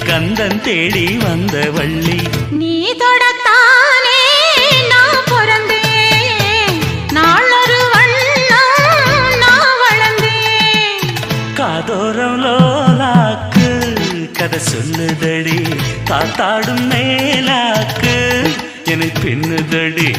கந்தன் தேடி வந்த வள்ளி. நீ தொடத்தானே நான் பிறந்தேன், நாளொரு வண்ணம் நான் வளர்ந்தேன். காதோரம் லோலாக்கு கதை சொல்லுதடி, காத்தாடும் மேலாக்கு என்னை பின்னுதடி.